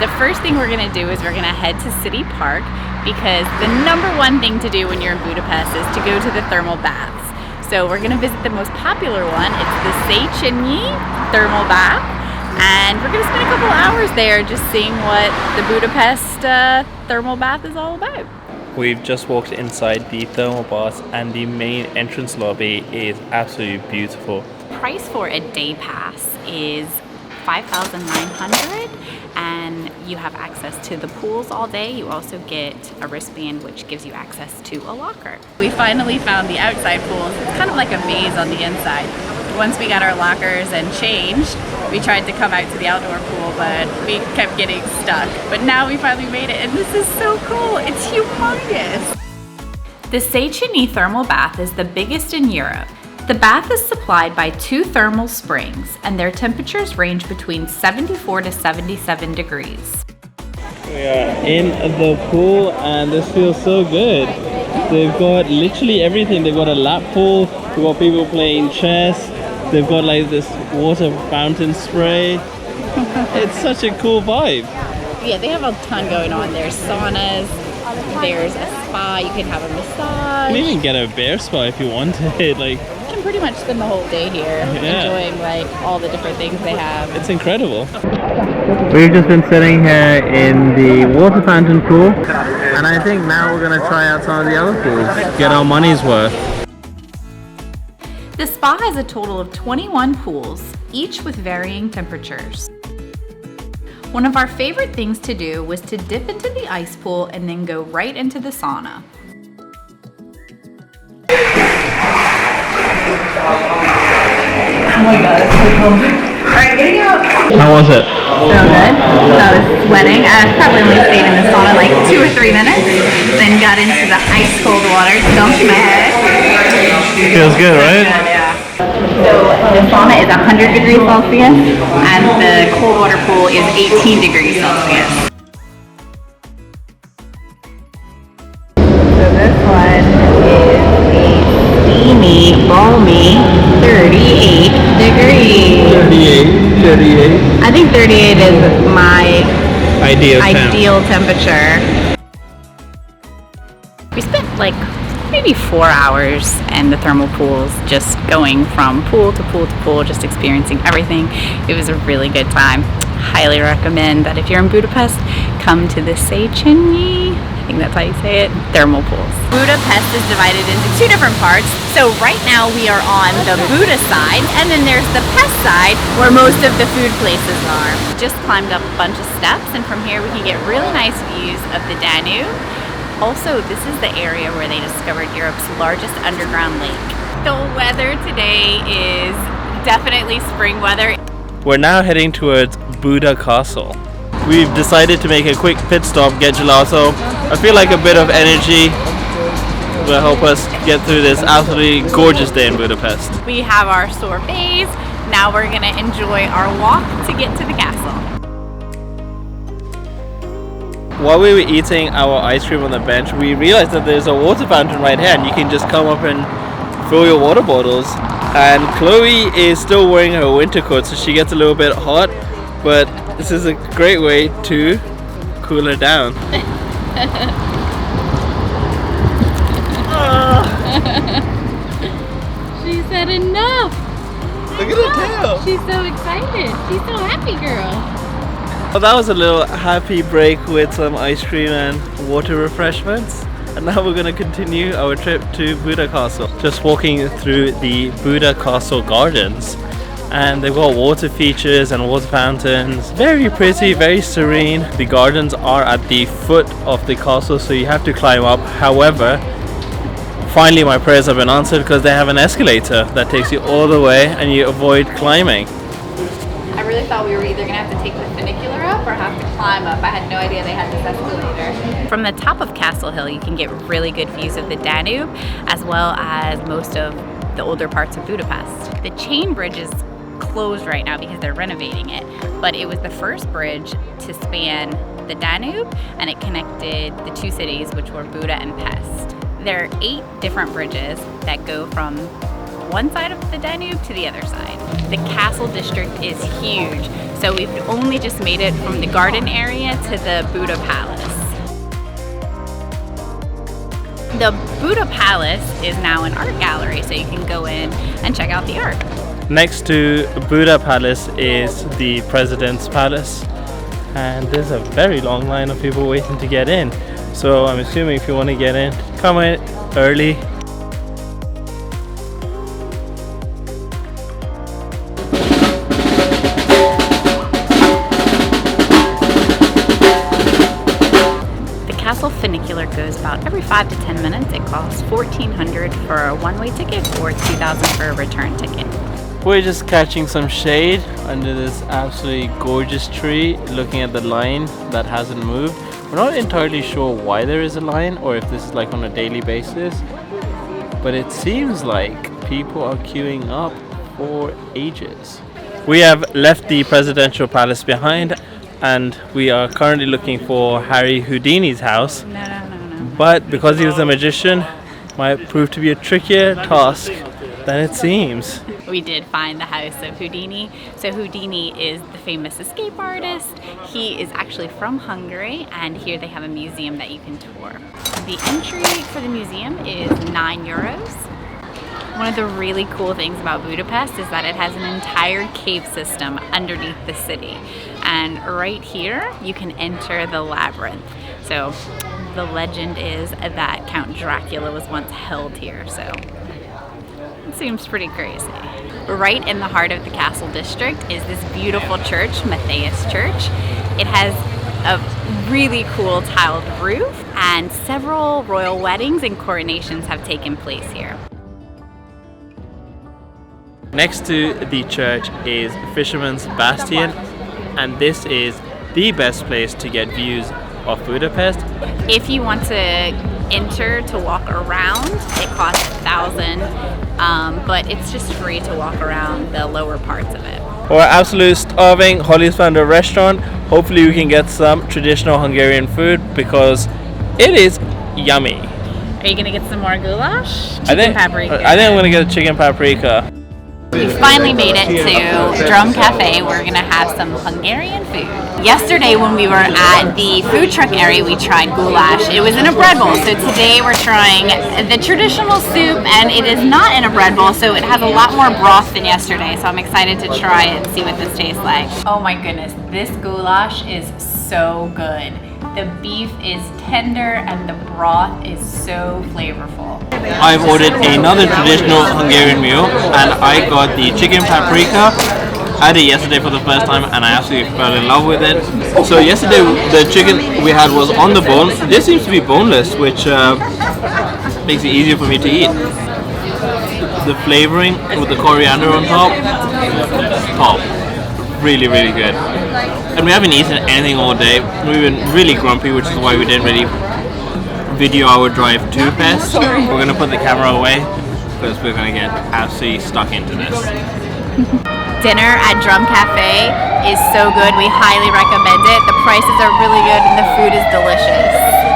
The first thing we're gonna do is we're gonna head to City Park because the #1 thing to do when you're in Budapest is to go to the thermal baths. So we're gonna visit the most popular one. It's the Széchenyi Thermal Bath. And we're gonna spend a couple hours there just seeing what the Budapest thermal bath is all about. We've just walked inside the thermal bath and the main entrance lobby is absolutely beautiful. Price for a day pass is 5,900 and you have access to the pools all day. You also get a wristband which gives you access to a locker. We finally found the outside pools. It's kind of like a maze on the inside. Once we got our lockers and changed, we tried to come out to the outdoor pool, but we kept getting stuck. But now we finally made it, and this is so cool. It's humongous. The Széchenyi Thermal Bath is the biggest in Europe. The bath is supplied by 2 thermal springs, and their temperatures range between 74 to 77 degrees. We are in the pool, and this feels so good. They've got literally everything. They've got a lap pool, they've got people playing chess, they've got like this water fountain spray. It's such a cool vibe. Yeah, they have a ton going on. There's saunas, there's a spa, you can have a massage. You can even get a bear spa if you wanted. Like, you can pretty much spend the whole day here enjoying like all the different things they have. It's incredible. We've just been sitting here in the water fountain pool, and I think now we're going to try out some of the other pools, get our money's worth. The spa has a total of 21 pools, each with varying temperatures. One of our favorite things to do was to dip into the ice pool and then go right into the sauna. Oh my god, it's so cool. Alright, getting out. How was it? So good. I was sweating. I probably only stayed in the sauna like 2 or 3 minutes. Then got into the ice cold water, dumped my head. Feels good, right? Yeah. So the sauna is 100 degrees Celsius and the cold water pool is 18 degrees Celsius. So this one is a steamy, balmy 38 degrees. 38. I think 38 is my ideal temperature. We spent like maybe 4 hours in the thermal pools, just going from pool to pool to pool, just experiencing everything. It was a really good time. Highly recommend that if you're in Budapest, come to the Széchenyi, I think that's how you say it, thermal pools. Budapest is divided into 2 different parts. So right now we are on the Buda side, and then there's the Pest side where most of the food places are. Just climbed up a bunch of steps, and from here we can get really nice views of the Danube. Also, this is the area where they discovered Europe's largest underground lake. The weather today is definitely spring weather. We're now heading towards Buda Castle. We've decided to make a quick pit stop, get gelato. I feel like a bit of energy will help us get through this absolutely gorgeous day in Budapest. We have our sorbets. Now we're gonna enjoy our walk to get to the castle. While we were eating our ice cream on the bench, we realized that there's a water fountain right here and you can just come up and fill your water bottles. And Chloe is still wearing her winter coat, so she gets a little bit hot, but this is a great way to cool her down. She said enough. Look at her tail. She's so excited. She's so happy, girl. Well, that was a little happy break with some ice cream and water refreshments. And now we're going to continue our trip to Buda Castle. Just walking through the Buda Castle Gardens. And they've got water features and water fountains. Very pretty, very serene. The gardens are at the foot of the castle, so you have to climb up. However, finally my prayers have been answered because they have an escalator that takes you all the way and you avoid climbing. I really thought we were either going to have to take the funicular up or have to climb up. I had no idea they had this escalator. From the top of Castle Hill, you can get really good views of the Danube, as well as most of the older parts of Budapest. The chain bridge is closed right now because they're renovating it, but it was the first bridge to span the Danube, and it connected the 2 cities, which were Buda and Pest. There are 8 different bridges that go from one side of the Danube to the other side. The castle district is huge, so we've only just made it from the garden area to the Buda Palace. The Buda Palace is now an art gallery, so you can go in and check out the art. Next to Buda Palace is the President's Palace, and there's a very long line of people waiting to get in. So I'm assuming if you want to get in, come in early. The castle funicular goes about every 5 to 10 minutes. It costs $1,400 for a one-way ticket or $2,000 for a return ticket. We're just catching some shade under this absolutely gorgeous tree, looking at the line that hasn't moved. We're not entirely sure why there is a line or if this is like on a daily basis, but it seems like people are queuing up for ages. We have left the presidential palace behind and we are currently looking for Harry Houdini's house. No. But because he was a magician, might prove to be a trickier task than it seems. We did find the House of Houdini. So Houdini is the famous escape artist. He is actually from Hungary, and here they have a museum that you can tour. The entry for the museum is €9. One of the really cool things about Budapest is that it has an entire cave system underneath the city. And right here, you can enter the Labyrinth. So the legend is that Count Dracula was once held here, so it seems pretty crazy. Right in the heart of the castle district is this beautiful church, Matthias Church. It has a really cool tiled roof, and several royal weddings and coronations have taken place here. Next to the church is Fisherman's Bastion, and this is the best place to get views of Budapest. If you want to enter to walk around, it costs $1,000, but it's just free to walk around the lower parts of it. We're absolutely starving. Holly's found a restaurant. Hopefully we can get some traditional Hungarian food because it is yummy. Are you gonna get some more goulash? Paprika. I think I'm gonna get a chicken paprika. We finally made it to Drum Cafe. We're gonna have some Hungarian food. Yesterday when we were at the food truck area, we tried goulash. It was in a bread bowl. So today we're trying the traditional soup, and it is not in a bread bowl, so it has a lot more broth than yesterday. So I'm excited to try it and see what this tastes like. Oh my goodness, this goulash is so good. The beef is tender and the broth is so flavorful. I've ordered another traditional Hungarian meal and I got the chicken paprika. I had it yesterday for the first time and I absolutely fell in love with it. So yesterday the chicken we had was on the bone. This seems to be boneless, which makes it easier for me to eat. The flavoring with the coriander on top, really, really good. And we haven't eaten anything all day. We've been really grumpy, which is why we didn't really video our drive to Pest. We're gonna put the camera away because we're gonna get absolutely stuck into this. Dinner at Drum Cafe is so good. We highly recommend it. The prices are really good and the food is delicious.